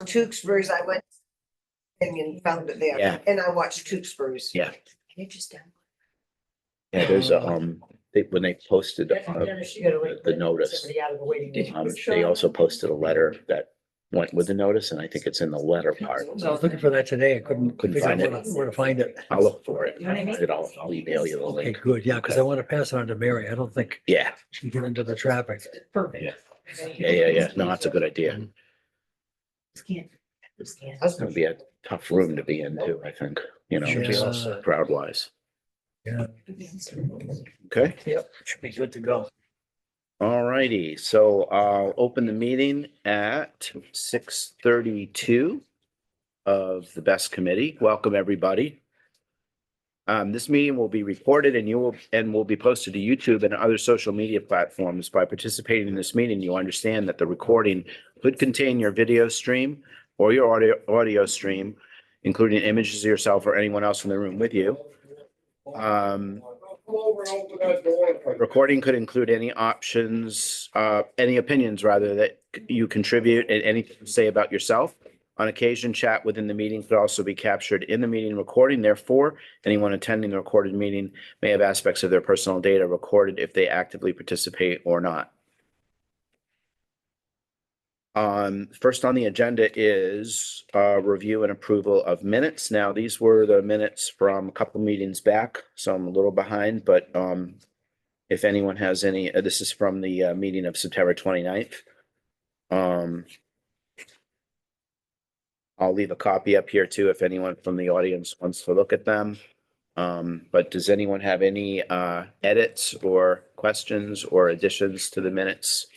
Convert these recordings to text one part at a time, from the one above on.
Tewksbury's, I went and found it there. Yeah. And I watched Tewksbury's. Yeah. Can you just Yeah, there's when they posted the notice, they also posted a letter that went with the notice, and I think it's in the letter part. So I was looking for that today. I couldn't Couldn't figure out find it. where to find it. I'll look for it. You know what I mean? I'll email you the Okay, link. good. Yeah, because I want to pass it on to Mary. I don't think Yeah, she can get into the traffic. Perfect. yeah. No, that's a good idea. Just can't. Just can't. That's gonna be a tough room to be in too, I think, Should be all just set. crowd wise. Yeah, Okay. yep, should be good to go. All righty, so I'll open the meeting at 6:32 of the BESS committee. Welcome, everybody. This meeting will be recorded and will be posted to YouTube and other social media platforms. By participating in this meeting, you understand that the recording could contain your video stream or your audio stream, including images of yourself or anyone else in the room with you. Recording could include any options, any opinions rather that you contribute and anything to say about yourself. On occasion, chat within the meeting could also be captured in the meeting recording. Therefore, anyone attending the recorded meeting may have aspects of their personal data recorded if they actively participate or not. First on the agenda is review and approval of minutes. Now, these were the minutes from a couple meetings back, so I'm a little behind, but if anyone has any, this is from the meeting of September 29th. I'll leave a copy up here too if anyone from the audience wants to look at them. But does anyone have any edits or questions or additions to the minutes?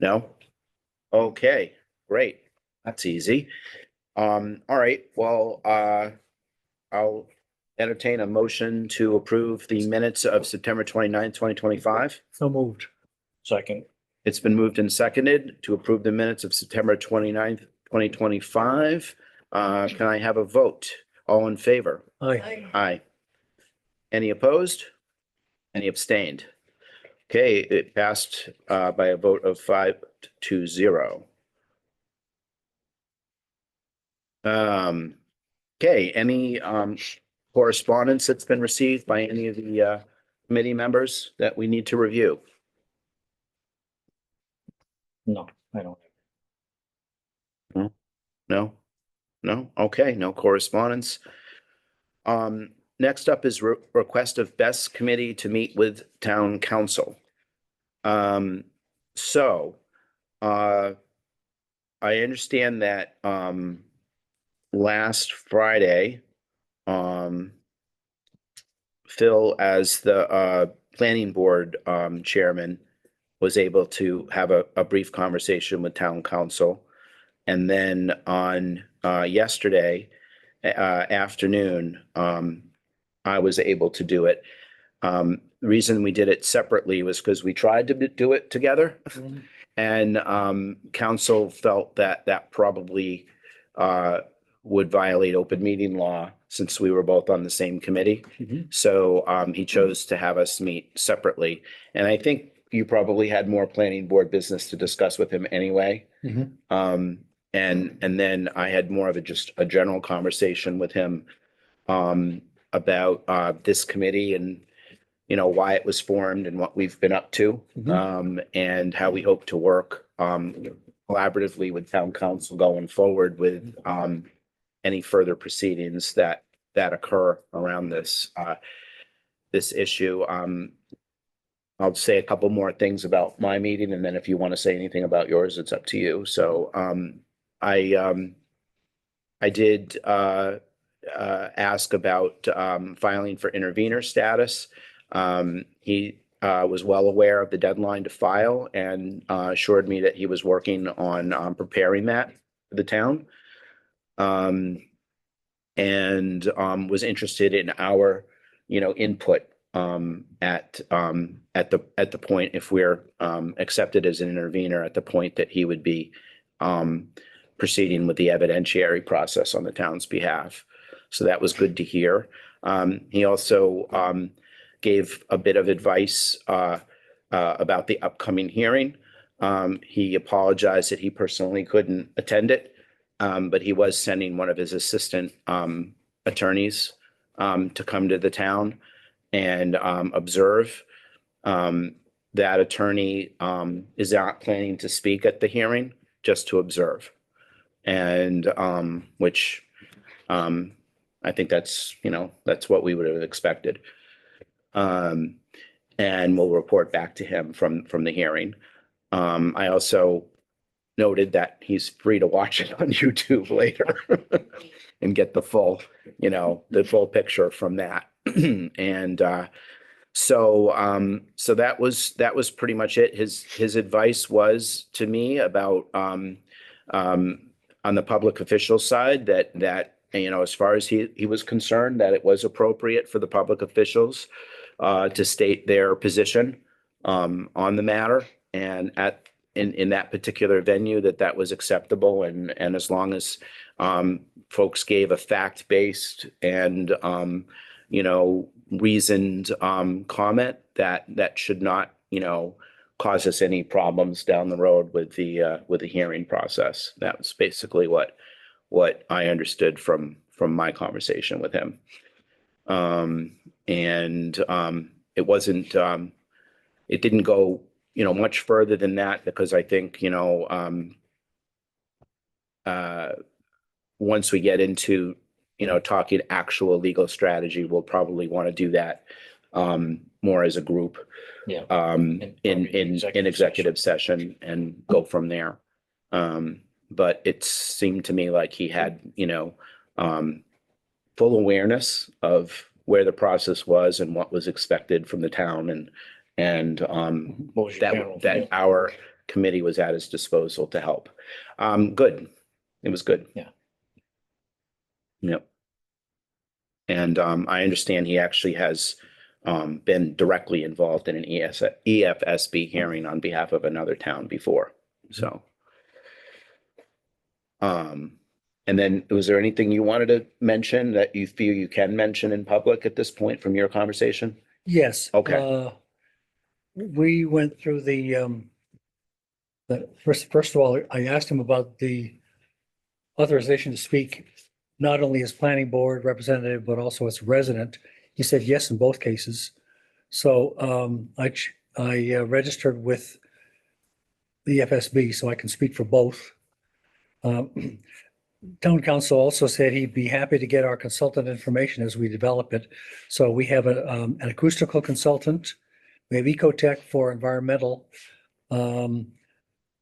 No? Okay, great. That's easy. All right, well, I'll entertain a motion to approve the minutes of September 29th, 2025. So moved. Second. It's been moved and seconded to approve the minutes of September 29th, 2025. Can I have a vote? All in favor? Aye. Aye. Any opposed? Any abstained? Okay, it passed by a vote of 5-0. Okay, any correspondence that's been received by any of the committee members that we need to review? No, I don't. No? No? Okay, no correspondence. Next up is request of BESS committee to meet with town council. So I understand that last Friday, Phil, as the planning board chairman, was able to have a brief conversation with town council. And then on yesterday afternoon, I was able to do it. The reason we did it separately was because we tried to do it together. And council felt that that probably would violate open meeting law since we were both on the same committee. So he chose to have us meet separately. And I think you probably had more planning board business to discuss with him anyway. And then I had more of just a general conversation with him about this committee and, you know, why it was formed and what we've been up to, and how we hope to work collaboratively with town council going forward with any further proceedings that occur around this this issue. I'll say a couple more things about my meeting, and then if you want to say anything about yours, it's up to you. So I did ask about filing for intervener status. He was well aware of the deadline to file and assured me that he was working on preparing that for the town. And was interested in our, input at the point if we're accepted as an intervener, at the point that he would be proceeding with the evidentiary process on the town's behalf. So that was good to hear. He also gave a bit of advice about the upcoming hearing. He apologized that he personally couldn't attend it, but he was sending one of his assistant attorneys to come to the town and observe. That attorney is not planning to speak at the hearing, just to observe. And which I think that's, that's what we would have expected. And we'll report back to him from the hearing. I also noted that he's free to watch it on YouTube later and get the full, the full picture from that. And so that was pretty much it. His advice was to me about on the public official side that as far as he was concerned, that it was appropriate for the public officials to state their position on the matter, and in that particular venue, that was acceptable, and as long as folks gave a fact-based and reasoned comment, that should not cause us any problems down the road with the hearing process. That was basically what I understood from my conversation with him. And it wasn't it didn't go much further than that, because I think once we get into talking actual legal strategy, we'll probably want to do that more as a group Yeah. in executive session and go from there. But it seemed to me like he had full awareness of where the process was and what was expected from the town, and What was your general that feel? our committee was at his disposal to help. Good. It was good. Yeah. Yep. And I understand he actually has been directly involved in an EFSB hearing on behalf of another town before. So, and then was there anything you wanted to mention that you feel you can mention in public at this point from your conversation? Yes. Okay. We went through the first of all, I asked him about the authorization to speak, not only as planning board representative, but also as resident. He said yes in both cases. So I registered with the FSB so I can speak for both. Town council also said he'd be happy to get our consultant information as we develop it. So we have an acoustical consultant. We have Ecotech for environmental.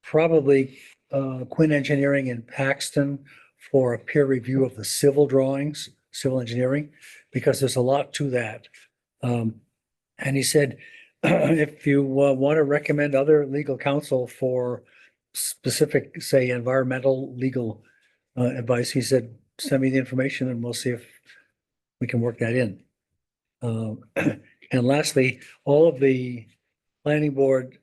Probably Quinn Engineering in Paxton for a peer review of the civil drawings, civil engineering, because there's a lot to that. And he said, if you want to recommend other legal counsel for specific, say, environmental legal advice, he said, send me the information and we'll see if we can work that in. And lastly, all of the planning board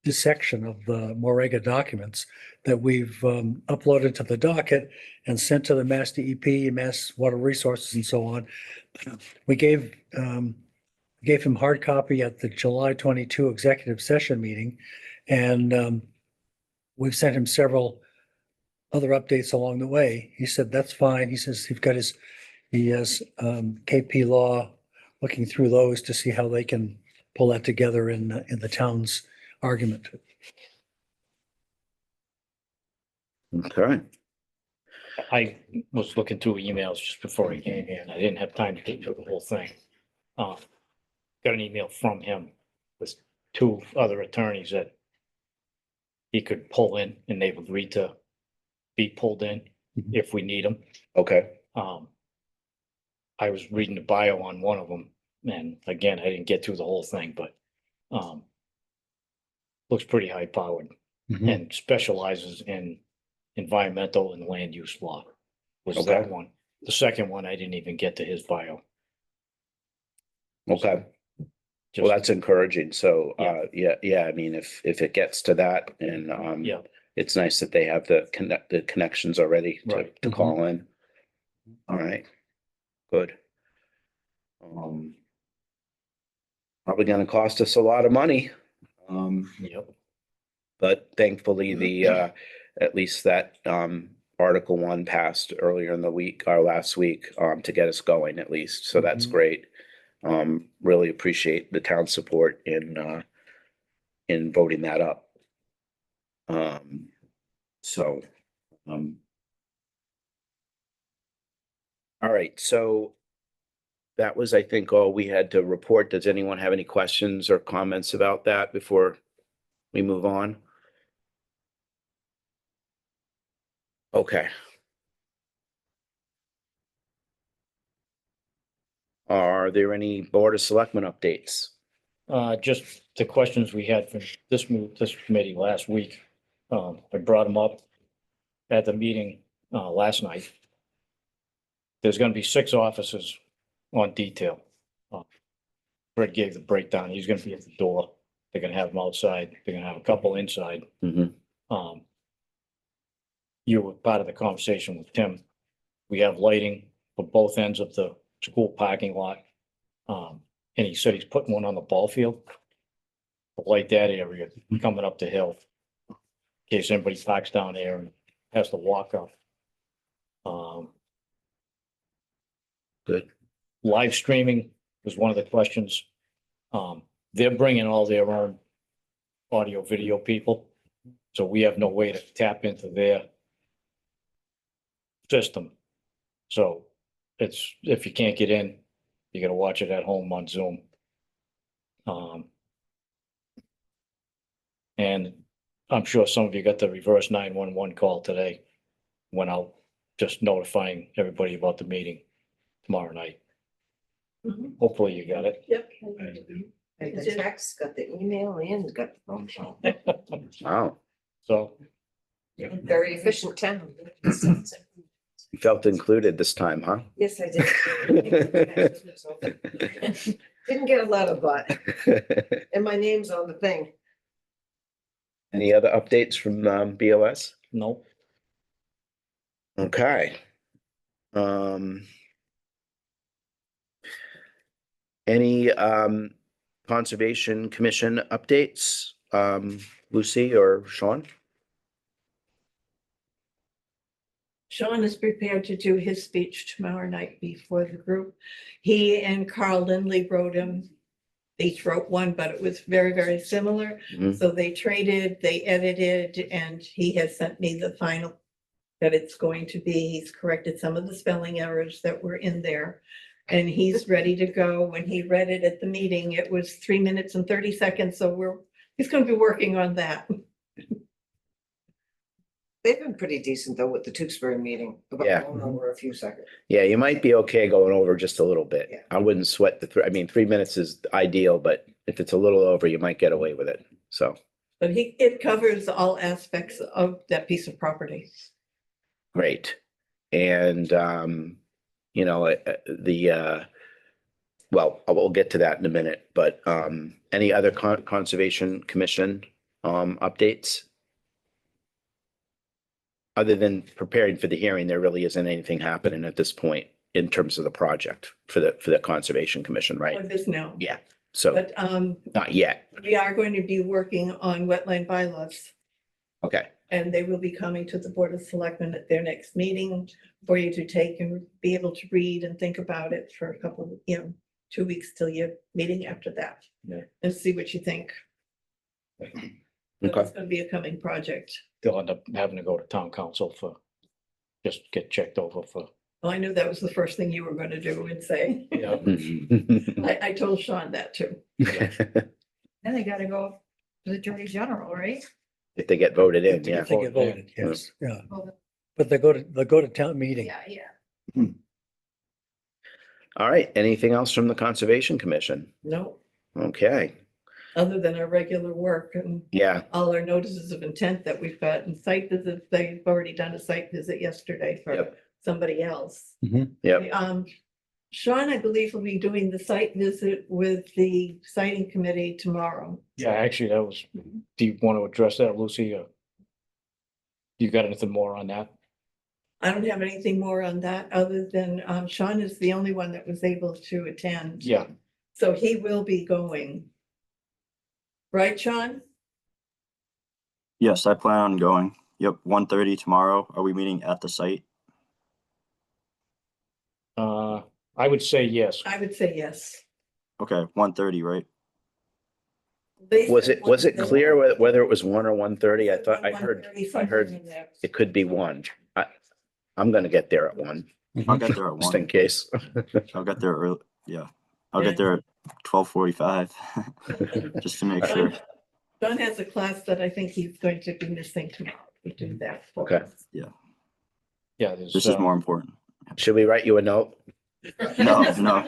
dissection of the Morega documents that we've uploaded to the docket and sent to the Mass DEP, Mass Water Resources and so on. We gave him hard copy at the July 22 executive session meeting, and we've sent him several other updates along the way. He said, that's fine. He says he has KP Law looking through those to see how they can pull that together in the town's argument. Okay. I was looking through emails just before he came here, and I didn't have time to get through the whole thing. Got an email from him with two other attorneys that he could pull in, and they've agreed to be pulled in Mhm. if we need them. Okay. I was reading the bio on one of them, and again, I didn't get through the whole thing, but looks pretty high powered Mhm. and specializes in environmental and land use law. Was Okay. that one? The second one, I didn't even get to his bio. Okay. Just- Well, that's encouraging. So, Yeah. yeah. I mean, if it gets to that, and Yeah. it's nice that they have the connections already to Right. to call in. All right. Good. All probably gonna cost us a lot of money. Yep. But thankfully, at least that, Article 1 passed earlier in the week, or last week, to get us going at least, so that's Mhm. great. Really appreciate the town's support in voting that up. So, all right, so that was, I think, all we had to report. Does anyone have any questions or comments about that before we move on? Okay. Are there any Board of Selectmen updates? Just the questions we had from this committee last week. I brought them up at the meeting, last night. There's gonna be 6 officers on detail. Fred gave the breakdown. He's gonna be at the door. They're gonna have them outside. They're gonna have a couple inside. Mhm. You were part of the conversation with Tim. We have lighting for both ends of the school parking lot. And he said he's putting one on the ball field. To light that area coming up the hill. In case anybody parks down there and has to walk up. Good. Live streaming was one of the questions. They're bringing all their own audio video people. So we have no way to tap into their system. So it's, if you can't get in, you gotta watch it at home on Zoom. And I'm sure some of you got the reverse 911 call today. Went out just notifying everybody about the meeting tomorrow night. Mhm. Hopefully you got it. Yep. Got the text, got the email, and got the phone call. Wow, So, Very efficient town. you felt included this time, huh? Yes, I did. Didn't get a letter, but, and my name's on the thing. Any other updates from BOS? no, Okay. Any Conservation Commission updates? Lucy or Sean? Sean is prepared to do his speech tomorrow night before the group. He and Carl Lindley wrote him. They each wrote one, but it was very, very similar. Mhm. So they traded, they edited, and he has sent me the final that it's going to be. He's corrected some of the spelling errors that were in there. And he's ready to go. When he read it at the meeting, it was 3 minutes and 30 seconds. So he's going to be working on that. They've been pretty decent though with the Tewksbury meeting, Yeah. about going over a few seconds. Yeah, you might be okay going over just a little bit. Yeah. I wouldn't sweat I mean, 3 minutes is ideal, but if it's a little over, you might get away with it. So, But it covers all aspects of that piece of property. great. And, you know, well, we'll get to that in a minute, but any other Conservation Commission updates? Other than preparing for the hearing, there really isn't anything happening at this point in terms of the project for the Conservation Commission, right? Like this now. Yeah, so But not yet. we are going to be working on wetland bylaws. Okay, And they will be coming to the Board of Selectmen at their next meeting for you to take and be able to read and think about it for a couple, 2 weeks till your meeting after that. Yeah. And see what you think. But okay. it's gonna be a coming project. they'll end up having to go to town council just get checked over for, Well, I knew that was the first thing you were gonna do and say. yeah. I told Sean that too. Then they gotta go to the Attorney General, right? If they get voted in, yeah. If they get voted, yes, yeah. Well, But they go to town meeting. yeah. All right, anything else from the Conservation Commission? No, Okay, other than our regular work and yeah, all our notices of intent that we've got and site visits. They've already done a site visit yesterday for Yep. somebody else. yep, Sean, I believe, will be doing the site visit with the siting committee tomorrow. Yeah, actually, that was, do you want to address that, Lucy? You got anything more on that? I don't have anything more on that other than Sean is the only one that was able to attend. Yeah, So he will be going. Right, Sean? Yes, I plan on going. Yep, 1:30 tomorrow. Are we meeting at the site? I would say yes. I would say yes. Okay, 1:30, right? They Was said it 1:30. clear whether it was 1 or 1:30? I thought, I heard 1:30, something in there. it could be 1. I'm gonna get there at 1, I'll get there at just in 1. case. I'll get there early. Yeah, I'll Yeah. get there at 12:45, just to make sure. John has a class that I think he's going to be missing tomorrow. We do that. for Okay. us. Yeah, there's, This is more important. Should we write you a note? No, no.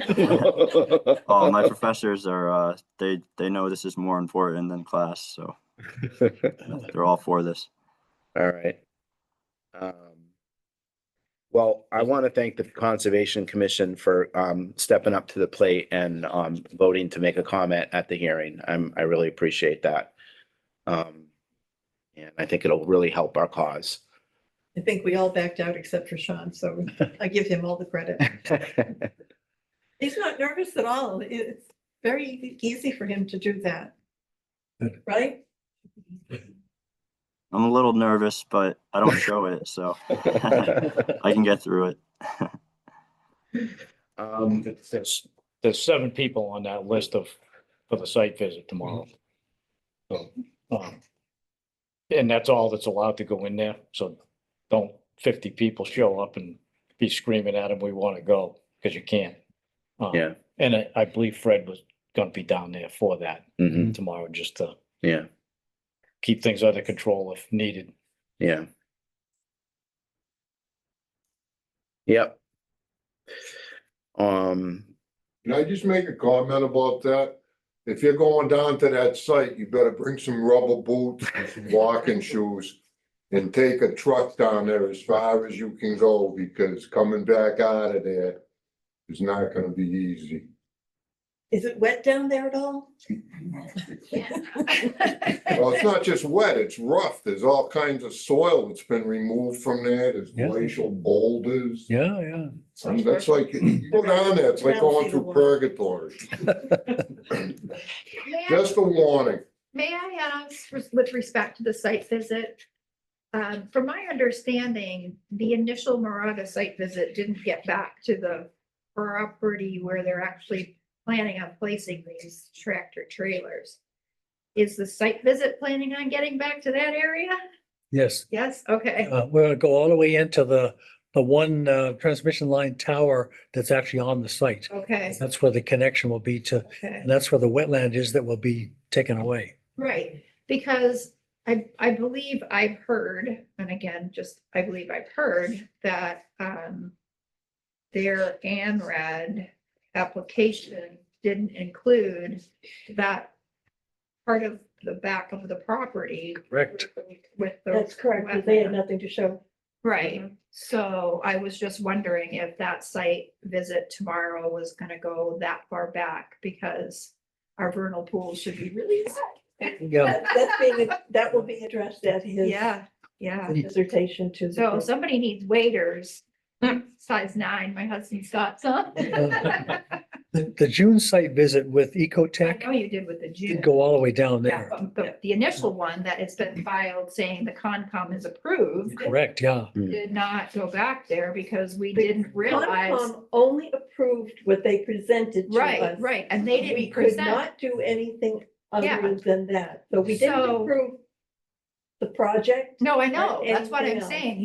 Oh, my professors are, they know this is more important than class, so they're all for this. All right. Well, I want to thank the Conservation Commission for stepping up to the plate and voting to make a comment at the hearing. I really appreciate that. And I think it'll really help our cause. I think we all backed out except for Sean, so I give him all the credit. He's not nervous at all. It's very easy for him to do that. Good. Right? I'm a little nervous, but I don't show it, so I can get through it. there's 7 people on that list for the site visit tomorrow. So, and that's all that's allowed to go in there. So don't 50 people show up and be screaming at them, we want to go, because you can't. Yeah. And I believe Fred was gonna be down there for that Mhm. tomorrow, just to Yeah, keep things under control if needed. yeah. Yep. Can I just make a comment about that? If you're going down to that site, you better bring some rubber boots and some walking shoes. And take a truck down there as far as you can go, because coming back out of there is not gonna be easy. Is it wet down there at all? Well, it's not just wet, it's rough. There's all kinds of soil that's been removed from there. There's Yeah. glacial boulders. Yeah, yeah. And that's like, you go down there, it's like going through purgatory. May I- Just a warning. May I ask, with respect to the site visit? From my understanding, the initial Moraga site visit didn't get back to the property where they're actually planning on placing these tractor trailers. Is the site visit planning on getting back to that area? Yes. Yes, okay, We're gonna go all the way into the one transmission line tower that's actually on the site. okay, That's where the connection will be to, okay. and that's where the wetland is that will be taken away. Right, because I believe I've heard, and again, just, I believe I've heard that, their ANRAD application didn't include that part of the back of the property. Correct. With the. That's correct, because they had wetland. nothing to show. Right, so I was just wondering if that site visit tomorrow was gonna go that far back, because our vernal pool should be really wet. Yeah, That will be addressed at his Yeah, yeah. dissertation too. So somebody needs waders, size 9, my husband's got some. the June site visit with I Ecotech know you did with the June. did go all the way down Yeah, there. but the initial one that it's been filed saying the Concom is approved, Correct, yeah. did not go back there because we didn't realize. Concom only approved what they presented to us. Right, right, and they We didn't could present. not do anything Yeah. other than that. So we didn't So- approve the project. No, I know, or that's what I'm anything else. saying,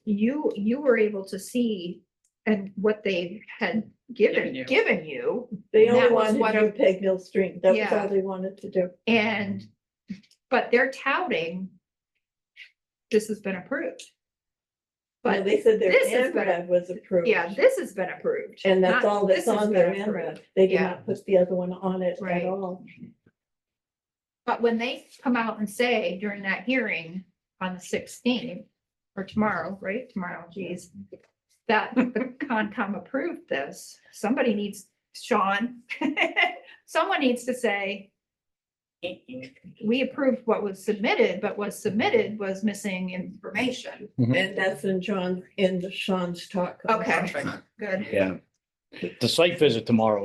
you were able to see and what they had given you. They That only was wanted what to do a- Peg Mill Stream. That was Yeah. all they wanted to do. And, but they're touting this has been approved. But But they said their this has been- ANRAD was approved. yeah, this has been approved. And that's not all this that's has on their been ANRAD. approved. They did Yeah. not put the other one on it Right. at all. But when they come out and say during that hearing on the 16th, or tomorrow, right? Tomorrow, geez, that the Concom approved this, somebody needs, Sean, someone needs to say, we approved what was submitted, but was submitted was missing information. And that's in Sean's talk. Okay, good. Yeah, The site visit tomorrow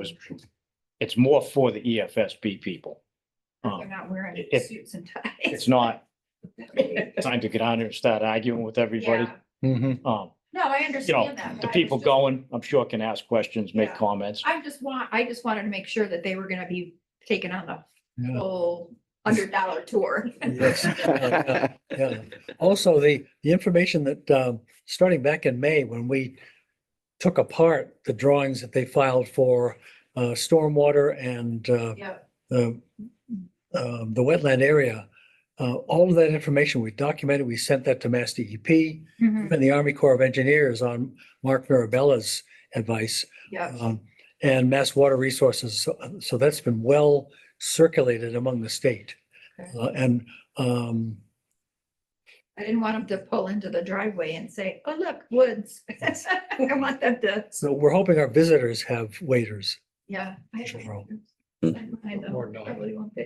it's more for the EFSB people. They're not wearing it- suits and ties. It's not time to get on there and start arguing with everybody. Yeah. Mhm. No, I You know, understand that. the but I people was just- going, I'm sure can ask questions, make Yeah. comments. I just wanted to make sure that they were gonna be taken on the Yeah. full $100 tour. Yes. Yeah. Also, the information that, starting back in May, when we took apart the drawings that they filed for, stormwater and, Yeah, the wetland area, all of that information we documented, we sent that to Mass DEP, mhm, even the Army Corps of Engineers on Mark Mirabella's advice, yeah, and Mass Water Resources. So that's been well circulated among the state. Okay. And, I didn't want them to pull into the driveway and say, oh, look, woods. I want them to, so we're hoping our visitors have waiters. yeah. I Sure. I know, Or not. probably won't be.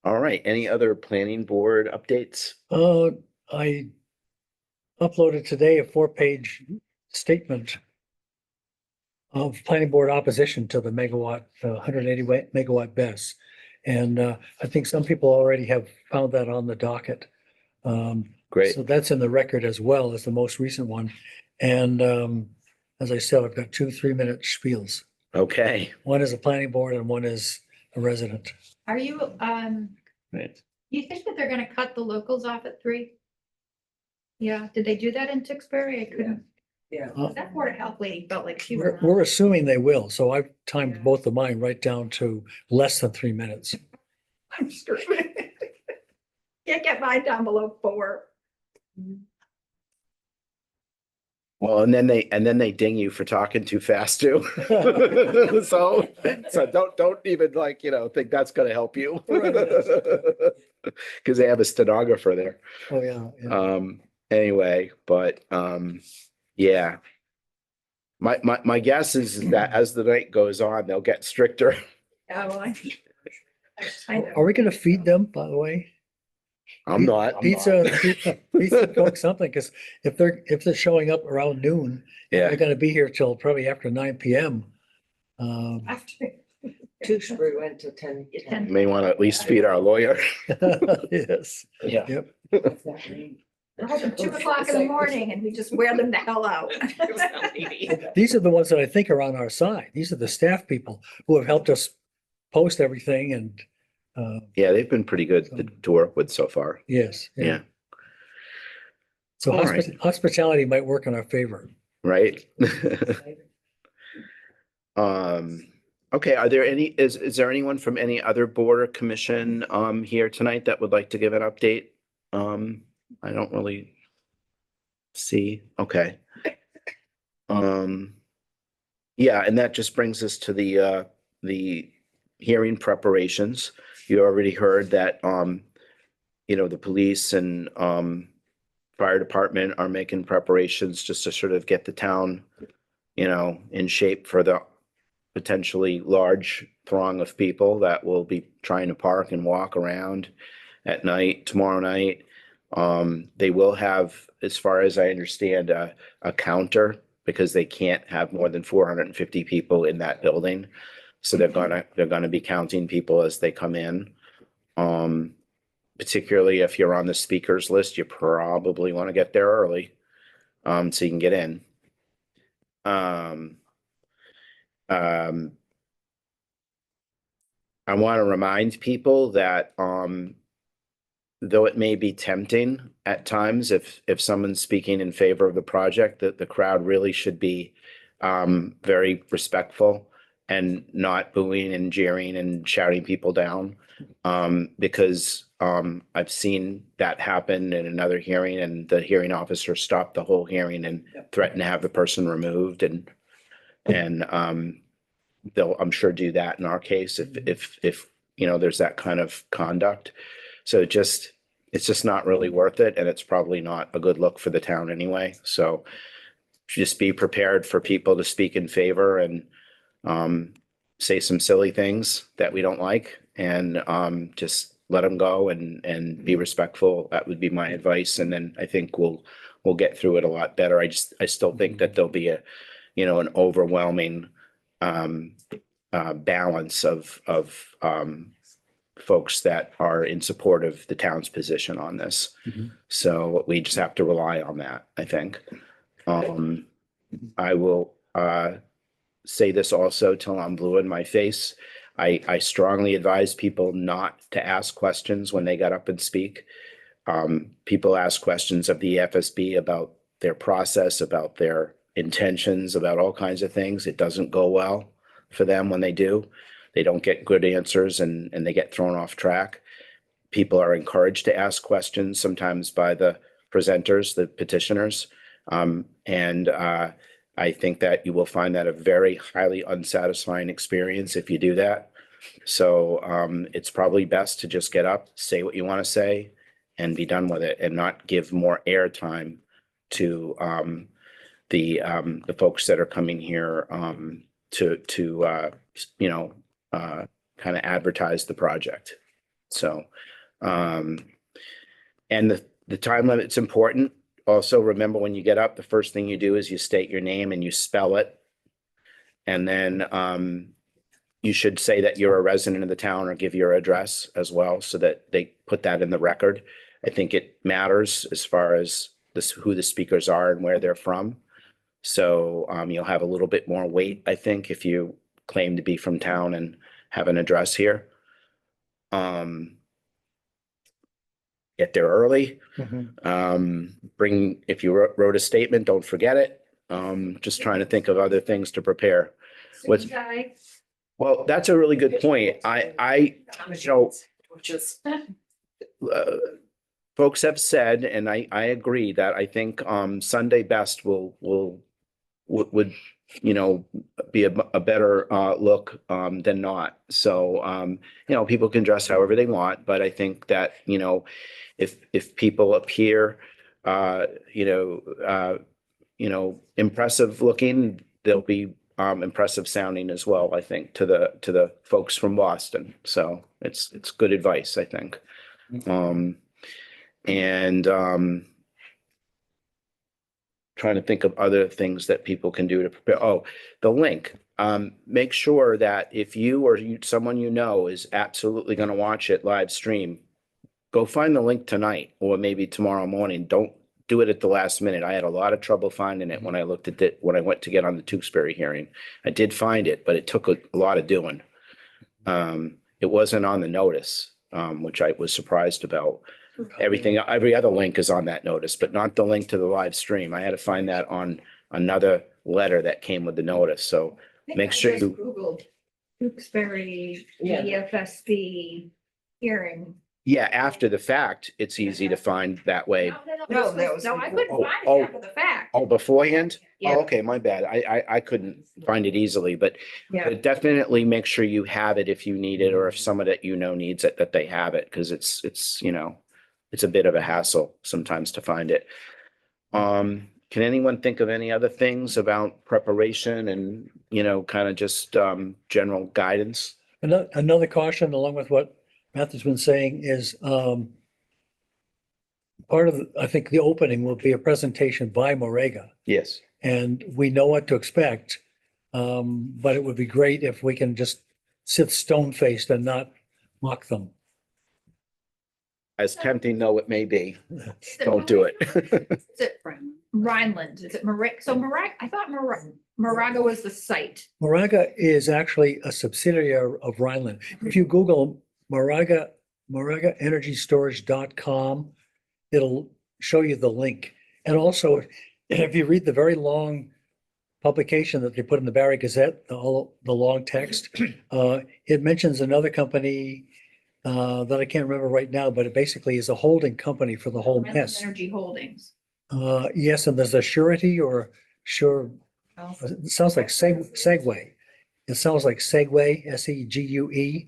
All right, any other planning board updates? I uploaded today a 4-page statement of planning board opposition to the megawatt, 180 megawatt BESS. And I think some people already have found that on the docket. Great, So that's in the record as well as the most recent one. And as I said, I've got 2 3-minute spiels. okay. One is a planning board and one is a resident. Are you, Right. you think that they're gonna cut the locals off at 3? Yeah, did they do that in Tewksbury? I couldn't, Yeah. that Board of Health lady felt like she was. We're assuming they will. So I've timed Yeah. both of mine right down to less than 3 minutes. I'm screwed. Can't get mine down below 4. Well, and then they ding you for talking too fast too. So don't even think that's gonna help you. Cause they have a stenographer there. Oh, yeah. Anyway, but, yeah. My guess is that as the night goes on, they'll get stricter. Yeah, well, I know. Are we gonna feed them, by the way? I'm not. Pizza, pizza, Coke, something, because if they're showing up around noon, Yeah, they're gonna be here till probably after 9 PM. After- Tewksbury went to 10. You may want to at least feed our lawyer. Yes, Yeah. yep. At 2 o'clock in the morning and we just wear them the hell out. These are the ones that I think are on our side. These are the staff people who have helped us post everything and, Yeah, they've been pretty good to work with so far. yes. Yeah, So All right. hospitality might work in our favor. right? Okay, is there anyone from any other board or commission here tonight that would like to give an update? I don't really see, okay. Yeah, and that just brings us to the hearing preparations. You already heard that the police and fire department are making preparations just to sort of get the town, in shape for the potentially large throng of people that will be trying to park and walk around at night, tomorrow night. They will have, as far as I understand, a counter because they can't have more than 450 people in that building. So they're gonna be counting people as they come in. Particularly if you're on the speakers list, you probably want to get there early, so you can get in. I want to remind people that, though it may be tempting at times, if someone's speaking in favor of the project, that the crowd really should be, very respectful and not booing and jeering and shouting people down. Because, I've seen that happen in another hearing and the hearing officer stopped the whole hearing and threatened to have the person removed and they'll, I'm sure, do that in our case if there's that kind of conduct. So it's just not really worth it, and it's probably not a good look for the town anyway. So just be prepared for people to speak in favor and say some silly things that we don't like, and just let them go and be respectful. That would be my advice, and then I think we'll get through it a lot better. I still think that there'll be an overwhelming balance of folks that are in support of the town's position on this. Mhm. So we just have to rely on that, I think. I will say this also till I'm blue in my face. I strongly advise people not to ask questions when they get up and speak. People ask questions of the FSB about their process, about their intentions, about all kinds of things. It doesn't go well for them when they do. They don't get good answers and they get thrown off track. People are encouraged to ask questions, sometimes by the presenters, the petitioners. I think that you will find that a very highly unsatisfying experience if you do that. So it's probably best to just get up, say what you want to say, and be done with it, and not give more airtime to the folks that are coming here to kind of advertise the project. So and the time limit's important. Also, remember when you get up, the first thing you do is you state your name and you spell it. And then you should say that you're a resident of the town or give your address as well, so that they put that in the record. I think it matters as far as who the speakers are and where they're from. So you'll have a little bit more weight, I think, if you claim to be from town and have an address here. Get there early. Bring, if you wrote a statement, don't forget it. Just trying to think of other things to prepare. What's, well, that's a really good point. Folks have said, and I agree that I think Sunday best would be a better look than not. So people can dress however they want, but I think that if people appear impressive looking, they'll be impressive sounding as well, I think, to the folks from Boston. So it's good advice, I think. Trying to think of other things that people can do to prepare. Oh, the link. Make sure that if you or someone is absolutely going to watch it live stream, go find the link tonight or maybe tomorrow morning. Don't do it at the last minute. I had a lot of trouble finding it when I looked at it, when I went to get on the Tewksbury hearing. I did find it, but it took a lot of doing. It wasn't on the notice, which I was surprised about. Every other link is on that notice, but not the link to the live stream. I had to find that on another letter that came with the notice. So make sure you Googled Tewksbury DFSB hearing. Yeah, after the fact, it's easy to find that way. No, that was No, I before. couldn't find Oh, it after the fact. Oh, beforehand? Yeah. Oh, okay, my bad. I couldn't find it easily, but definitely make sure you have it if you need it, or if someone that needs it, that they have it, because it's a bit of a hassle sometimes to find it. Can anyone think of any other things about preparation and, kind of just general guidance? Another caution, along with what Matthew's been saying, is part of, I think the opening will be a presentation by Morega, Yes. and we know what to expect. But it would be great if we can just sit stone-faced and not mock them. As tempting though it may be, Is don't do it. Is it Rhineland? Is it I thought Moraga was the site. Moraga is actually a subsidiary of Rhineland. If you Google moragaenergystorage.com, it'll show you the link. And also, if you read the very long publication that they put in the Barry Gazette, the long text, it mentions another company that I can't remember right now, but it basically is a holding company for the whole Rhineland mess. Energy Holdings. Yes, and there's a surety or sure. Oh. It sounds like Segway. It sounds like Segway, SEGUE.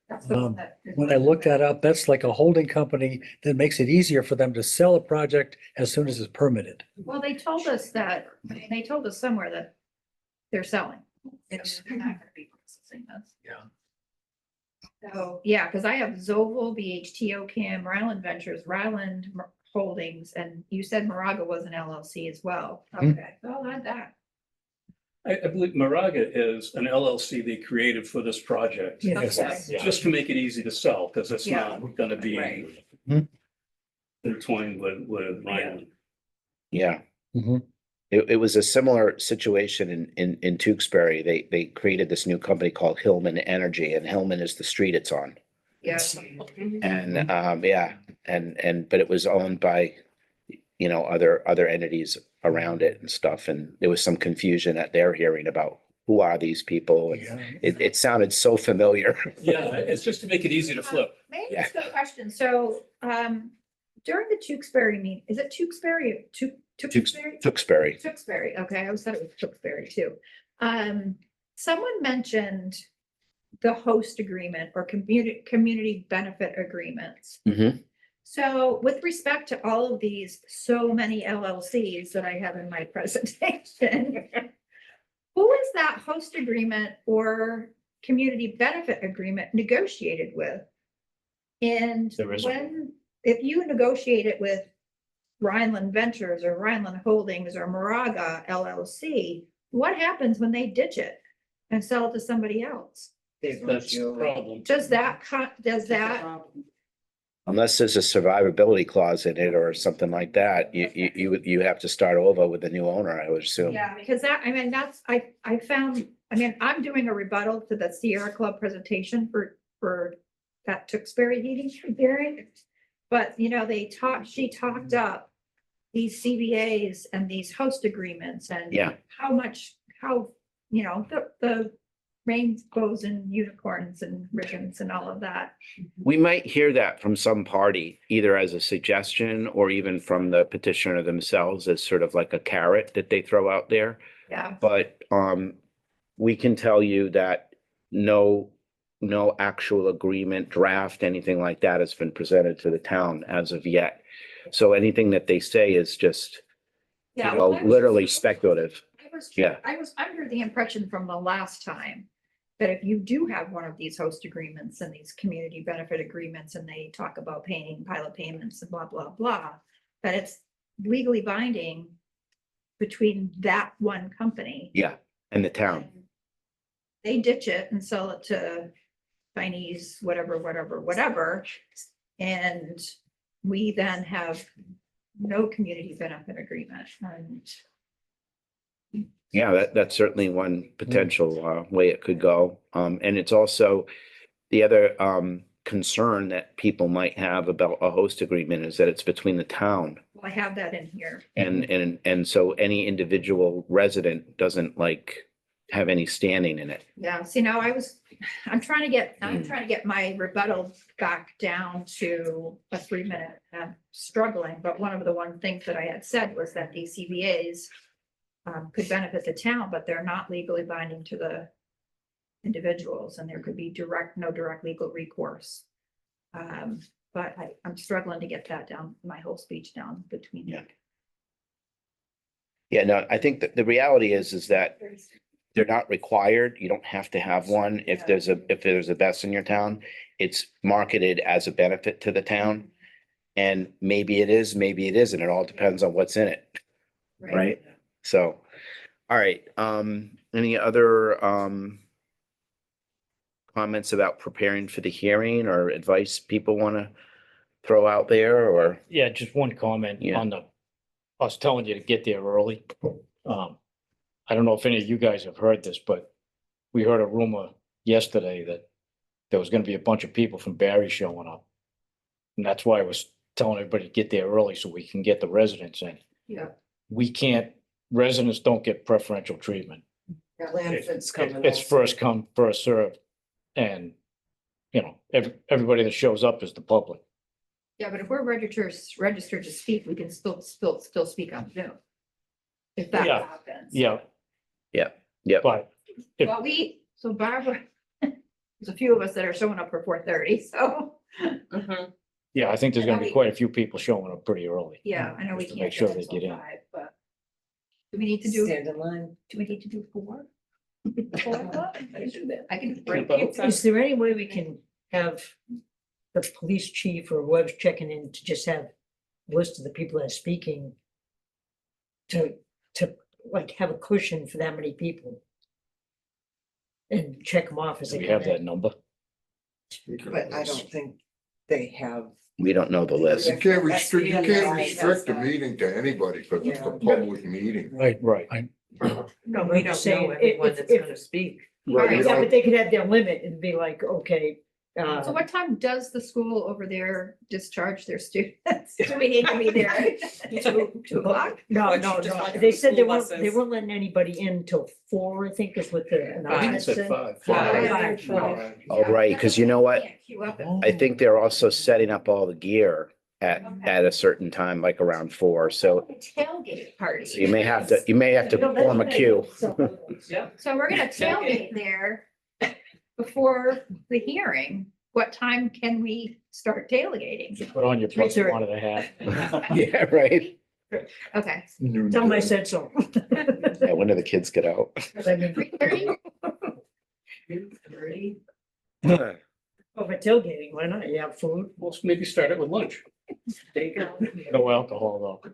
That's the one that- When I looked that up, that's like a holding company that makes it easier for them to sell a project as soon as it's permitted. Well, they told us somewhere that they're selling. Yes. They're not gonna be processing this. Yeah. So, yeah, because I have Zoval, BHT, Ocam, Ryland Ventures, Ryland Holdings, and you said Moraga was an LLC as well. Mhm. Okay, so I'll add that. I believe Moraga is an LLC they created for this project. Yes. Okay. Just to make it easy to sell, because it's Yeah. not gonna be Right. intertwined with Ryan. Yeah. Mhm. It was a similar situation in Tewksbury. They created this new company called Hillman Energy, and Hillman is the street it's on. Yes. And, yeah, but it was owned by, other entities around it and stuff. And there was some confusion at their hearing about who are these people? And Yeah. it sounded so familiar. Yeah, it's just to make it easy to flip. May I ask a question? So, during the Tewksbury meeting, is it Tewksbury? Tewksbury? Tewksbury. Tewksbury, okay, I always thought it was Tewksbury too. Someone mentioned the host agreement or community benefit agreements. Mhm. So with respect to all of these, so many LLCs that I have in my presentation, who is that host agreement or community benefit agreement negotiated with? And There isn't. if you negotiate it with Rhineland Ventures or Rhineland Holdings or Moraga LLC, what happens when they ditch it and sell it to somebody else? That's the problem. Does that, Unless there's a survivability clause in it or something like that, you have to start over with a new owner, I would assume. yeah, because I found, I'm doing a rebuttal to the Sierra Club presentation for that Tewksbury hearing. But, she talked up these CBAs and these host agreements and Yeah. the rainbows and unicorns and ribbons and all of that. We might hear that from some party, either as a suggestion or even from the petitioner themselves as sort of like a carrot that they throw out there. Yeah, But we can tell you that no actual agreement, draft, anything like that has been presented to the town as of yet. So anything that they say is just, yeah. well, literally speculative. Yeah. I was under the impression from the last time that if you do have one of these host agreements and these community benefit agreements, and they talk about paying pilot payments and blah, blah, blah, that it's legally binding between that one company. Yeah, and the town. They ditch it and sell it to Chinese, whatever. And we then have no community benefit agreement. And Yeah, that's certainly one potential way it could go. And it's also the other concern that people might have about a host agreement is that it's between the town. I have that in here. And so any individual resident doesn't have any standing in it. Yeah, see, now I'm trying to get my rebuttal back down to a 3-minute. I'm struggling, but one of the things that I had said was that these CBAs could benefit the town, but they're not legally binding to the individuals, and there could be no direct legal recourse. But I'm struggling to get that down, my whole speech down between. Yeah. Yeah, no, I think that the reality is that they're not required. You don't have to have one. If there's a BESS in your town, it's marketed as a benefit to the town. And maybe it is, maybe it isn't. It all depends on what's in it, right? So, all right, any other comments about preparing for the hearing or advice people want to throw out there or? Yeah, just one comment Yeah. on I was telling you to get there early. I don't know if any of you guys have heard this, but we heard a rumor yesterday that there was gonna be a bunch of people from Barry showing up. And that's why I was telling everybody to get there early so we can get the residents in. Yeah. Residents don't get preferential treatment. Landford's coming. It's first come, first served. And, everybody that shows up is the public. Yeah, but if we're registered to speak, we can still speak on Zoom. If that Yeah, happens. Yeah. Yeah, yeah. But if- Well, so Barbara, there's a few of us that are showing up for 4:30, so, Mhm. yeah, I think there's gonna And be we- quite a few people showing up pretty early. yeah, I know we Just to can't. make sure get they until get in. 5, but do we need to do, Stand in line. do we need to do 4? 4 o'clock? I can break Yeah, it. Is there any way we can have the police chief or whoever's checking in to just have a list of the people that are speaking to like have a cushion for that many people. And check them off as Do they we come have that in. number? But I don't think they have. We don't know the list. You can't restrict a meeting to anybody because it's a public meeting. Right, Right. No, we don't know everyone that's gonna speak. Right, Yeah, but they could have their limit and be like, okay, So what time does the school over there discharge their students? Do we need to be there? 2 o'clock? no, Which no, just no, like they the said they school weren't buses. letting anybody in till 4, I think is what the I announcement said said. 5. Five. Oh, right, because you know what? Can't queue up. I think they're also setting up all the gear at a certain time, like around 4. So Tailgate party. you may have to form a queue. So we're gonna tailgate there before the hearing. What time can we start tailgating? Put on your plus 3:30. one and a half. Yeah, right. Okay, Tell them I said so. Yeah, when do the kids get out? I mean, 3:30? oh, but tailgating, why not? You have food. Well, maybe start it with lunch. No alcohol though.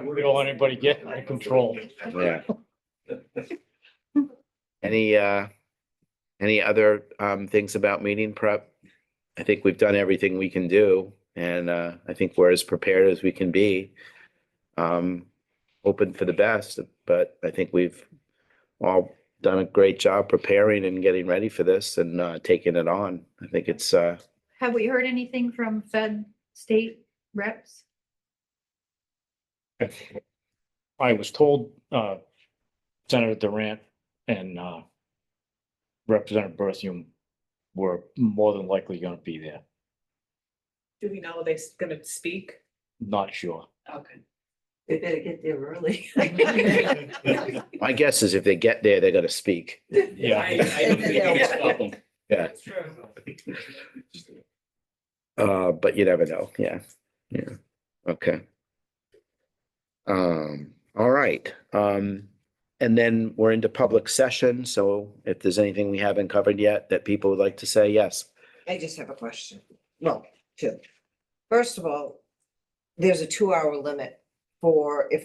We don't want anybody getting out of control. Yeah. Any other things about meeting prep? I think we've done everything we can do, and I think we're as prepared as we can be. Hoping for the best, but I think we've all done a great job preparing and getting ready for this and taking it on. I think it's Have we heard anything from Fed state reps? I was told, Senator Durant and, Representative Berthium were more than likely gonna be there. Do we know they're gonna speak? Not sure. Okay. They better get there early. my guess is if they get there, they're gonna speak. Yeah. I don't think you can stop them. Yeah. But you never know. Yeah. Yeah. Okay. All right. And then we're into public session. So if there's anything we haven't covered yet that people would like to say, yes. I just have a question. Well, two. First of all, there's a 2-hour limit for if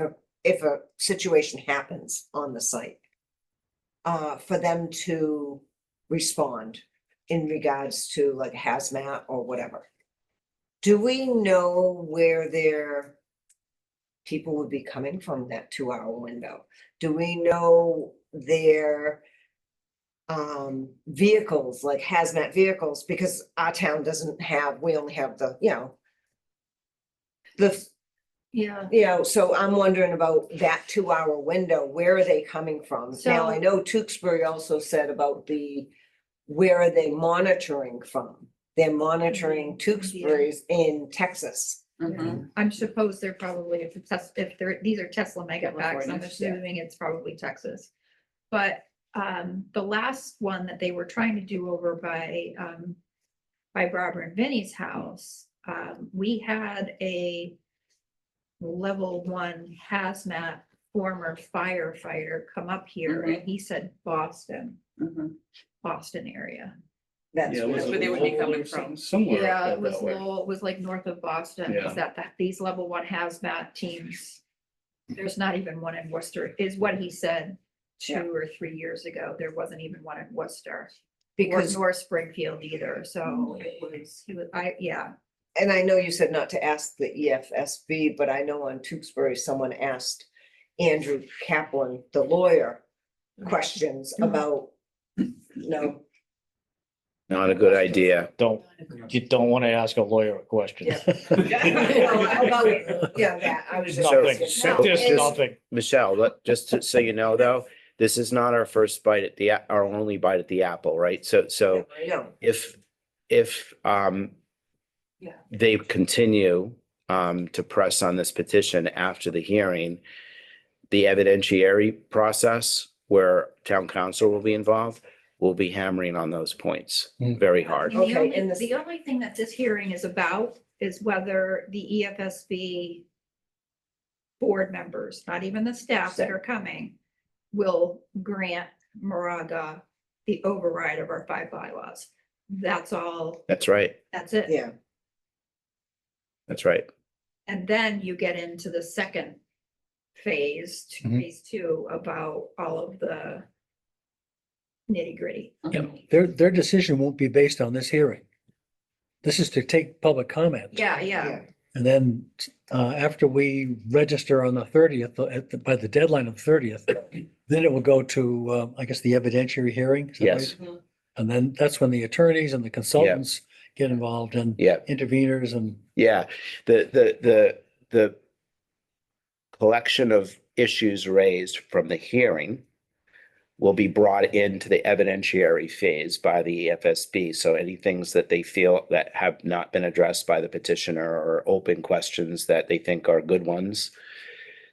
a situation happens on the site. For them to respond in regards to like hazmat or whatever. Do we know where their people would be coming from that 2-hour window? Do we know their vehicles, like hazmat vehicles, because our town doesn't have, we only have the, Yeah. so I'm wondering about that 2-hour window, where are they coming from? Now, I So- know Tewksbury also said about where are they monitoring from? They're monitoring Tewksbury's in Texas. I'm suppose they're probably, if they're, these are Tesla mega packs, I'm California, yeah. assuming it's probably Texas. But the last one that they were trying to do over by Barbara and Vinnie's house, we had a level 1 hazmat former firefighter come up here and he said Boston area. That's Yeah, was where it they would be Lowell coming or from. Somewhere. Yeah, up it was that way. Lowell, it was like north of Boston, Yeah. is that these level 1 hazmat teams. There's not even one in Worcester, is what he said 2 Yeah. or 3 years ago. There wasn't even one in Worcester. Because, North Springfield either, so he was, yeah. and I know you said not to ask the EFSB, but I know on Tewksbury, someone asked Andrew Kaplan, the lawyer, questions about, Not a good idea. You don't want to ask a lawyer a question. Yeah. That, I was just. Nothing, So- there's Is- nothing. Michelle, so you know, though, this is not our first bite at our only bite at the apple, right? So I know. if Yeah. they continue to press on this petition after the hearing, the evidentiary process where town council will be involved will be hammering on those points very hard. And the Okay, only, and this- the only thing that this hearing is about is whether the EFSB board members, not even the staff that are coming, will grant Moraga the override of our 5 bylaws. That's all, That's right. that's it. Yeah, That's right. And then you get into the second phase, Mhm. phase two, about all of the nitty gritty. Their decision won't be based on this hearing. This is to take public comment. Yeah, Yeah, And then after we register on the 30th, by the deadline of the 30th, then it will go to, I guess, the evidentiary hearing. Is that Yes. right? And then that's when the attorneys and the consultants get involved and Yeah. interveners and Yeah, the collection of issues raised from the hearing will be brought into the evidentiary phase by the EFSB. So any things that they feel that have not been addressed by the petitioner or open questions that they think are good ones,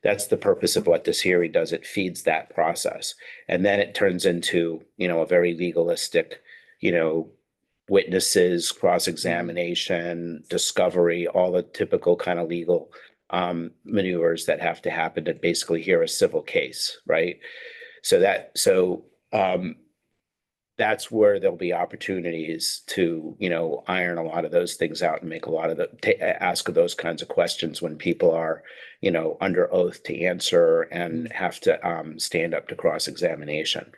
that's the purpose of what this hearing does. It feeds that process. And then it turns into, a very legalistic, witnesses, cross-examination, discovery, all the typical kind of legal maneuvers that have to happen to basically hear a civil case, right? That's where there'll be opportunities to, iron a lot of those things out and make a lot of ask those kinds of questions when people are, under oath to answer and have to stand up to cross-examination.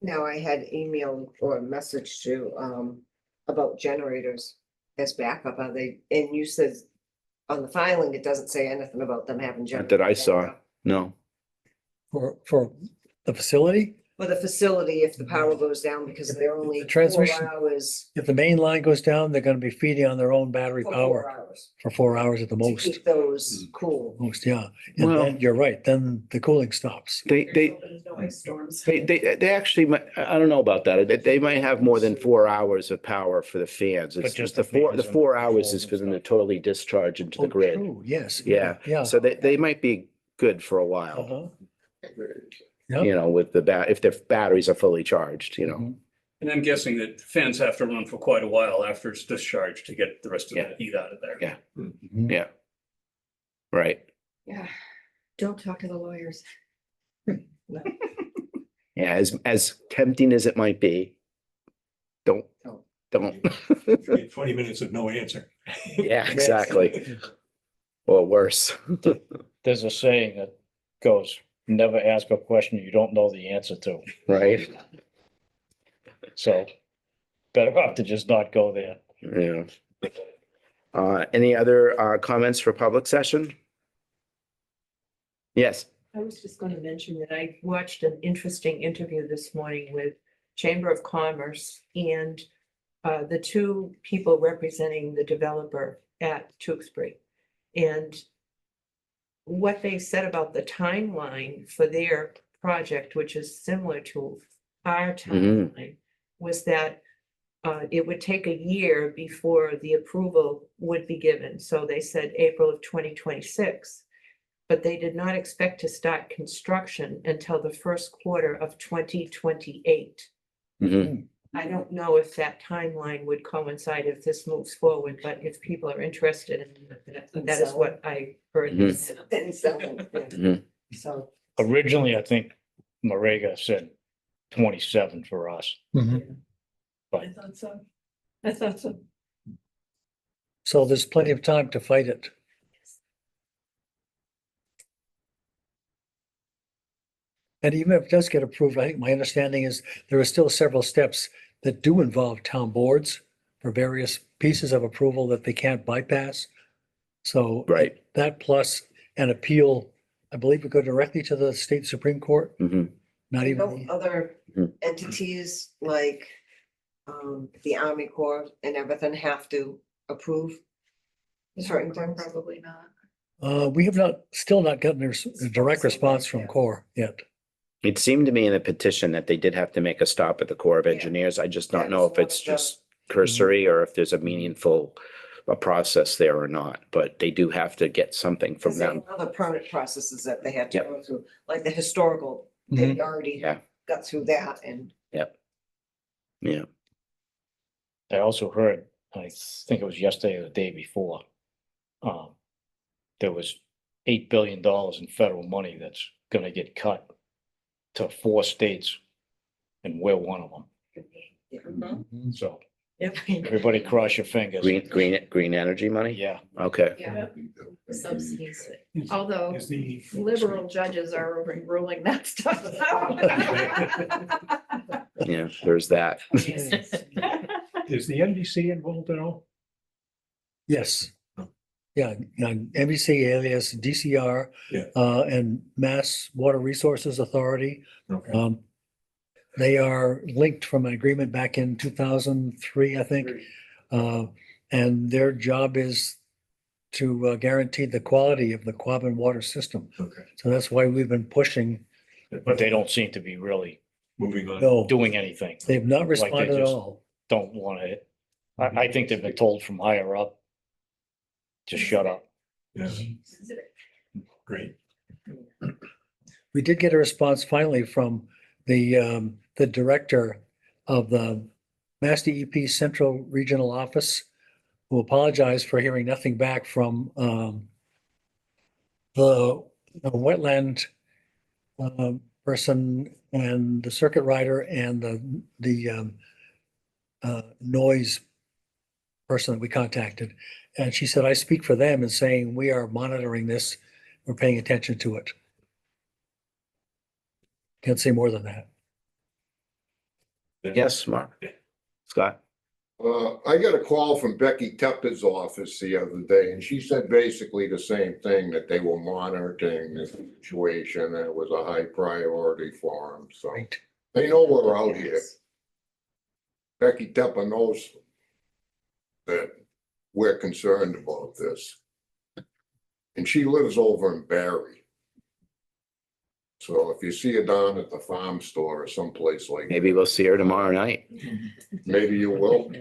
now I had email or a message to, about generators as backup, are they, and you said on the filing, it doesn't say anything about them having Not generators. that I saw, no. for the facility. For the facility, if the power goes down, because they're only The transmission- 4 hours. If the main line goes down, they're going to be feeding on their own battery For power 4 hours. for 4 hours at the To most. keep those cool. Most, yeah. And Well- then you're right, then the cooling stops. They There's no ice storms. they actually might, I don't know about that. They might have more than 4 hours of power for the fans. But It's just just the the four, fans the and 4 the hours is controls for and them to stuff. totally discharge into the Oh, grid. true, yes. Yeah, Yeah. so they might be good for a while, Uh-huh. Yep. with if their batteries are fully charged, Mhm. And I'm guessing that fans have to run for quite a while after it's discharged to get the rest of Yeah. the heat out of there. Yeah. Mhm. Yeah. Right. Yeah, don't talk to the lawyers. Yeah, as tempting as it might be, don't. 20 minutes of no answer. Yeah, exactly. Or worse. There's a saying that goes, never ask a question you don't know the answer to. Right? So better off to just not go there. Yeah. Any other comments for public session? Yes. I was just going to mention that I watched an interesting interview this morning with Chamber of Commerce and the two people representing the developer at Tewksbury. And what they said about the timeline for their project, which is similar to our timeline, was that it would take a year before the approval would be given. So they said April of 2026. But they did not expect to start construction until the first quarter of 2028. Mhm. I don't know if that timeline would coincide if this moves forward, but if people are interested in that is what I heard. Mhm. Then seven, yeah. Mhm. So, Originally, I think Marega said 27 for us. Mhm. I thought so. I thought so. So there's plenty of time to fight it. And even if it does get approved, I think my understanding is there are still several steps that do involve town boards for various pieces of approval that they can't bypass. So Right. that plus an appeal, I believe would go directly to the state Supreme Court, Mhm. not don't even, other Mhm. entities like the Army Corps and everything have to approve certain things? Probably not. we have still not gotten a direct response from Core yet. It seemed to me in the petition that they did have to make a stop at the Corps of Yeah. Engineers. I just That don't know was if one it's of the- just cursory or if there's a meaningful process there or not, but they do have to get something from Because they them. have other permit processes that they had to Yep. go through, like the historical, they already Yeah. got through that and. Yeah. I also heard, I think it was yesterday or the day before, there was $8 billion in federal money that's gonna get cut to 4 states, and we're one of them. Yeah. So Everybody cross your fingers. Green energy money? Yeah. Okay. Yeah, Subsidies. although Is the, liberal judges are overruling that stuff. Yeah, there's that. Is the NBC involved at all? yes. Yeah, NBC alias DCR. Yeah. And Mass Water Resources Authority. Okay. They are linked from an agreement back in 2003, I think. And their job is to guarantee the quality of the Quabbin water system. Okay. So that's why we've been pushing. But they don't seem to be really Moving on. No, doing anything. they've not they responded at just- all. Don't want to. I think they've been told from higher up. Just shut up. Yeah. Great. We did get a response finally from the director of the Mass DEP Central Regional Office, who apologized for hearing nothing back from the wetland person and the circuit rider and the noise person that we contacted. And she said, I speak for them in saying we are monitoring this, we're paying attention to it. Can't say more than that. Yes, Mark. Scott? I got a call from Becky Tepper's office the other day, and she said basically the same thing, that they were monitoring the situation, and it was a high priority for them, so Right. they know we're out here. Becky Tepper knows that we're concerned about this. And she lives over in Barry. So if you see her down at the farm store or someplace like. Maybe we'll see her tomorrow night. Maybe you will.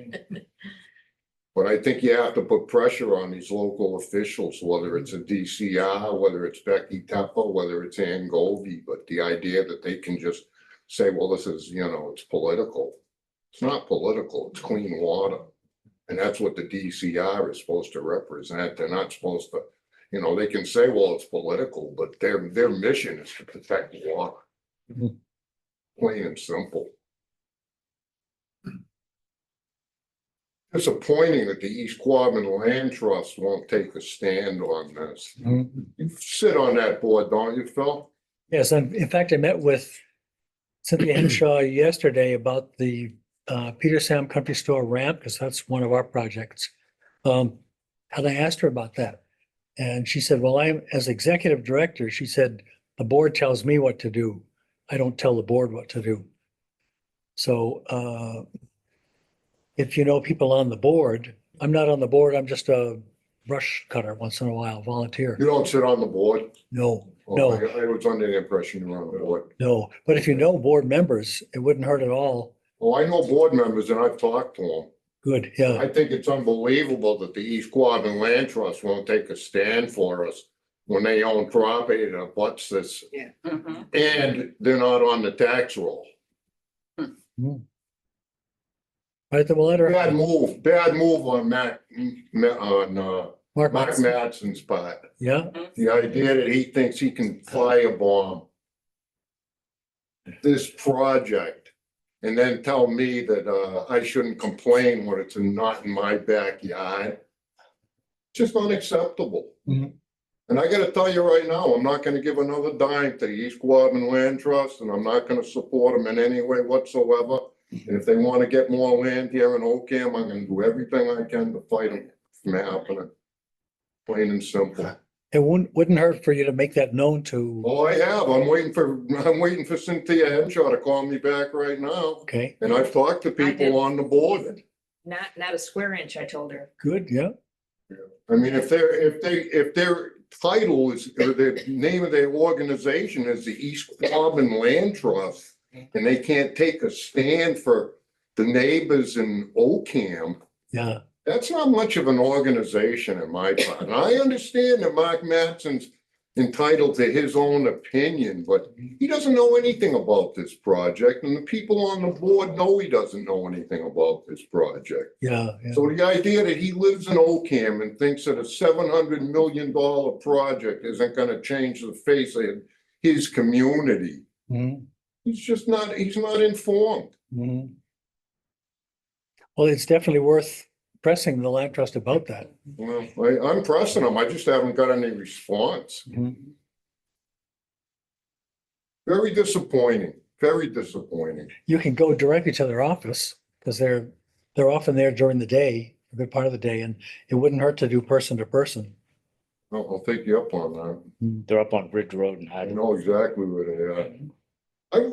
But I think you have to put pressure on these local officials, whether it's a DCR, whether it's Becky Tepper, whether it's Ann Goldie, but the idea that they can just say, well, this is, it's political. It's not political, it's clean water. And that's what the DCR is supposed to represent. They're not supposed to, they can say, well, it's political, but their mission is to protect water. Mhm. Plain and simple. Disappointing that the East Quabbin Land Trust won't take a stand on this. Mhm. You sit on that board, don't you, Phil? Yes, and in fact, I met with Cynthia Henshaw yesterday about the Peter Sam Country Store ramp, because that's one of our projects. And I asked her about that. And she said, well, as executive director, she said, the board tells me what to do. I don't tell the board what to do. So if you know people on the board, I'm not on the board, I'm just a brush cutter once in a while, volunteer. You don't sit on the board? No, Oh, no, I was under the impression you were on the board. no. But if you know board members, it wouldn't hurt at all. Oh, I know board members and I've talked to them. Good, yeah. I think it's unbelievable that the East Quabbin Land Trust won't take a stand for us when they own property that abuts this. Yeah. And they're not on the tax roll. Right, then we'll let her. Bad move on Mark, Mark Mattson's part. yeah, The idea that he thinks he can firebomb this project and then tell me that I shouldn't complain when it's not in my backyard. Just unacceptable. Mhm. And I gotta tell you right now, I'm not gonna give another dime to the East Quabbin Land Trust, and I'm not gonna support them in any way whatsoever. And if they wanna get more land here in Ocam, I'm gonna do everything I can to fight them from happening. Plain and simple. it wouldn't hurt for you to make that known to, Oh, I have. I'm waiting for Cynthia Henshaw to call me back right now. okay, And I've talked to did. people on the board. Not a square inch, I told her. good, yeah. I mean, if their title is, or the name of their organization is the East Quabbin Land Trust, and they can't take a stand for the neighbors in Ocam, Yeah, that's not much of an organization in my part. And I understand that Mark Mattson's entitled to his own opinion, but he doesn't know anything about this project, and the people on the board know he doesn't know anything about this project. yeah, yeah. So the idea that he lives in Ocam and thinks that a $700 million project isn't gonna change the face of his community, Mhm, he's not informed. mhm. Well, it's definitely worth pressing the land trust about that. Well, I'm pressing them. I just haven't got any response. Very disappointing, very disappointing. You can go directly to their office because they're often there during the day, a good part of the day, and it wouldn't hurt to do person to person. I'll take you up on that. They're up on Ridge Road and I Hyde. know exactly where they are. I've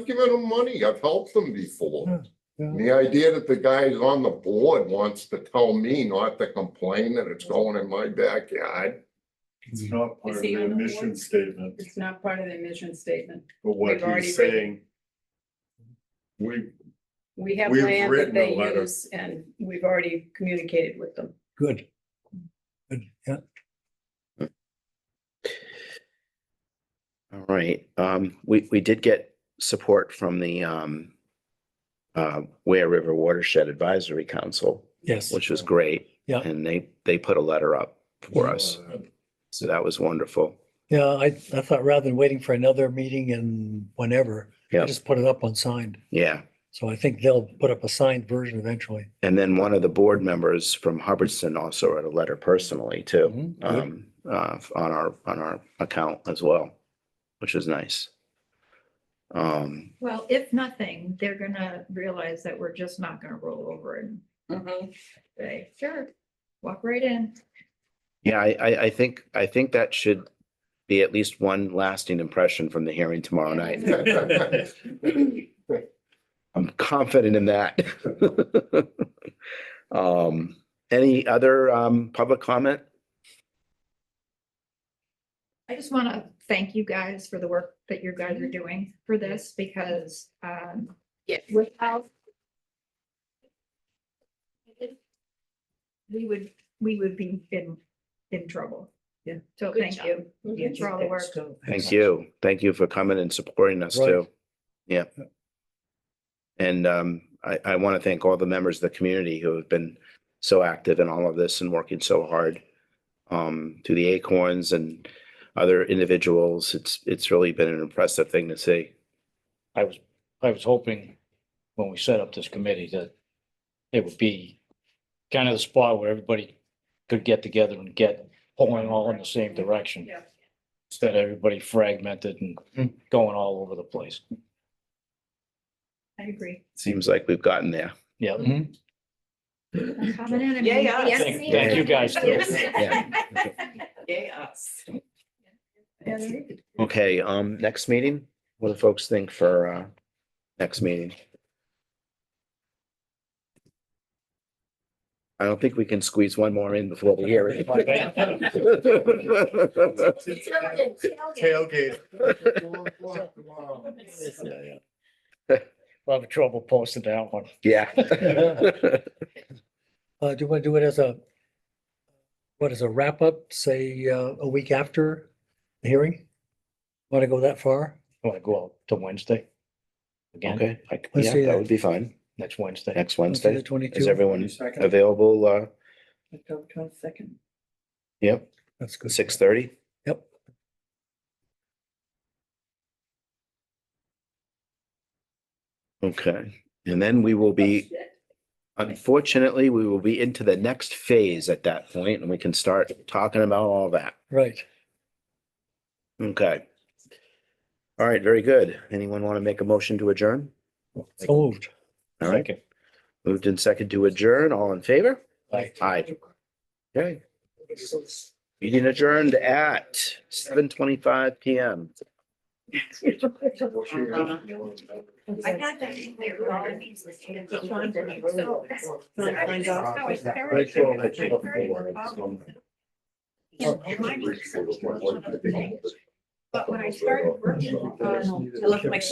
given them money. I've helped them before. Yeah, yeah. And the idea that the guy on the board wants to tell me not to complain that it's going in my backyard. It's not part Is of he their on the mission board? statement, It's not part of their mission statement. but what We've already he's written- saying. We have We've land written that a they letter. use and we've already communicated with them. Good. Good, yeah. All right, we did get support from the Ware River Watershed Advisory Council, Yes. which was great. Yeah. And they put a letter up for us, so that was wonderful. Yeah, I thought rather than waiting for another meeting and whenever, I Yeah. just put it up unsigned. Yeah, So I think they'll put up a signed version eventually. and then one of the board members from Hubbardston also wrote a letter personally too, Mhm, good. on our account as well, which is nice. Well, if nothing, they're gonna realize that we're just not gonna roll over and say, sure, walk right in. Yeah, I think that should be at least one lasting impression from the hearing tomorrow night. I'm confident in that. Any other public comment? I just want to thank you guys for the work that you guys are doing for this because, without we would be in trouble. Yeah. So Good thank job. you for all the work. Thank you. Thank you for coming and supporting us Right. too. Yeah. And I want to thank all the members of the community who have been so active in all of this and working so hard. To the Acorns and other individuals, it's really been an impressive thing to see. I was hoping when we set up this committee that it would be kind of the spot where everybody could get together and get pulling all in the same direction. Yeah. Instead of everybody fragmented and going all over the place. I agree. Seems like we've gotten there. Yeah. Coming in. Yeah, yeah. Yes, Thank you guys too. Yes. Okay, next meeting, what do folks think for next meeting? I don't think we can squeeze one more in before the hearing. Tailgate. We'll have trouble posting that one. Yeah. Do you want to do it as a wrap up, say, a week after the hearing? Want to go that far? Want to go out to Wednesday? Again, Okay, Let's yeah, see that that. would be fine. next Wednesday. Next Wednesday, Wednesday. the 22. Is everyone available? October 22nd. Yep, That's good. 6:30. Yep. Okay, and then we will be, unfortunately, we will be into the next phase at that point, and we can start talking about all that. Right. Okay. All right, very good. Anyone want to make a motion to adjourn? So moved. All right, Second. moved in second to adjourn. All in favor? Aye. Aye. Okay. Meeting adjourned at 7:25 PM. I had that in there, but all of these was taken. So that's- Find out. how I started. But when I started working on. I left my